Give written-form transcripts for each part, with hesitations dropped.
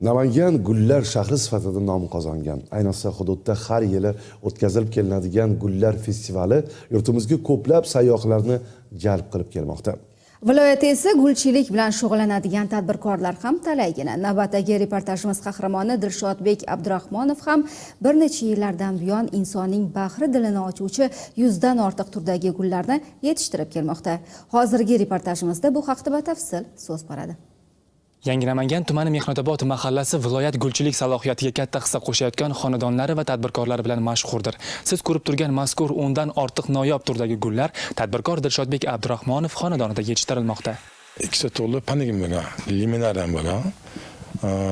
Namangan gullar shahri sifatida nom qozongan. Ayniqsa hududda har yili o'tkazilib kelinadigan gullar festivali yurtimizga ko'plab sayyohlarni jalb qilib kelmoqda. Viloyatda esa gulchilik bilan shug'ullanadigan tadbirkorlar ham talaygina. Navbatdagi reportajimiz qahramoni Dilshodbek Abdurahmonov ham bir necha yillardan buyon insonning bahri dilini ochuvchi 100 dan ortiq turdagi gullarni yetishtirib kelmoqda. Hozirgi reportajimizda bu haqda batafsil so'z boradi. Yangi Namangan tumani Mehnatobod mahallasi viloyat gulchilik salohiyatiga katta hissa qo'shayotgan xonadonlari va tadbirkorlari bilan mashhurdir. Siz ko'rib turgan mazkur 10 dan ortiq noyob turdagi gullar tadbirkor Dilshodbek Abdurahmonov xonadonida yetishtirilmoqda. Ikkita to'g'ri panigim bo'lgan, liminaram bo'lgan.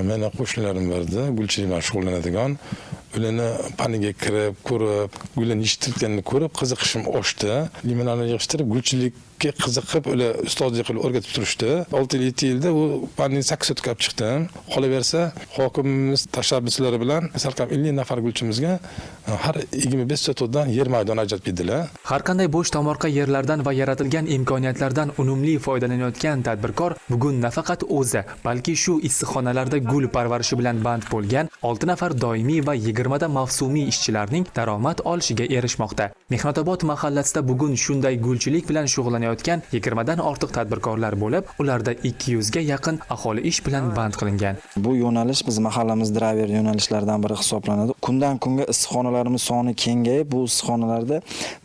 Meni qo'shnilarim bordi, gulchilik bilan shug'ullanadigan. Ularni paniga kirib, ko'rib, gullarni yetishtirganini ko'rib qiziqishim oshdi. Liminarni yig'ishtirib, gulchilikka qiziqib, ular ustozlik qilib o'rgatib turishdi. 6-7 yilda u panning 8 sotka olib chiqdim. Qolaversa, hokimimiz tashabbuslari bilan salqam 50 nafar gulchimizga har 25 sotkadan yer maydoni ajratib berdilar. Har qanday bo'sh tomorqa yerlardan va yaratilgan imkoniyatlardan unumli foydalanayotgan tadbirkor bugun nafaqat o'zi, balki shu issiqxonalarda gul parvarishi bilan band bo'lgan 6 nafar doimiy va 20 da mavsumiy ishchilarning daromad olishiga erishmoqda. Mehnatobod mahallasida bugun shunday gulchilik bilan shug'ullanayotgan 20 dan ortiq tadbirkorlar bo'lib, ularda 200 ga yaqin aholi ish bilan band qilingan. Bu yo'nalish biz mahallamiz driver yo'nalishlaridan biri hisoblanadi. Kundan kunga issiqxonalarimiz soni kengayib, bu issiqxonalarda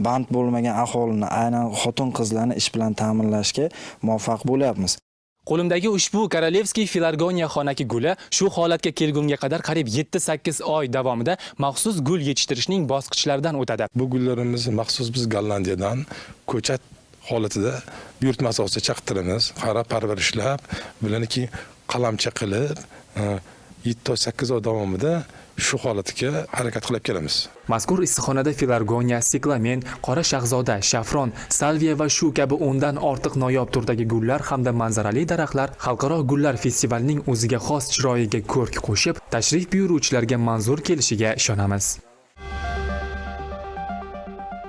band bo'lmagan aholini, aynan xotin-qizlarni ish bilan ta'minlashga muvaffaq bo'lyapmiz. Qo'limdagi ushbu Korolevskiy Filargoniya xonaki guli shu holatga kelgunga qadar qariyb 7-8 oy davomida maxsus gul yetishtirishning bosqichlaridan o'tadi. Bu gullarimiz maxsus biz Gollandiyadan ko'chat holatida buyurtma asosida chaqtiramiz, qarab parvarishlab, bularni qalamcha qilib 7-8 oy davomida shu holatga harakat qilib kelamiz. Mazkur issiqxonada Filargoniya, Siklamen, Qora Shahzoda, Shafron, Salviya va shu kabi 10 dan ortiq noyob turdagi gullar hamda manzarali daraxtlar xalqaro gullar festivalining o'ziga xos chiroyiga ko'rk qo'shib, tashrif buyuruvchilarga manzur kelishiga ishonamiz.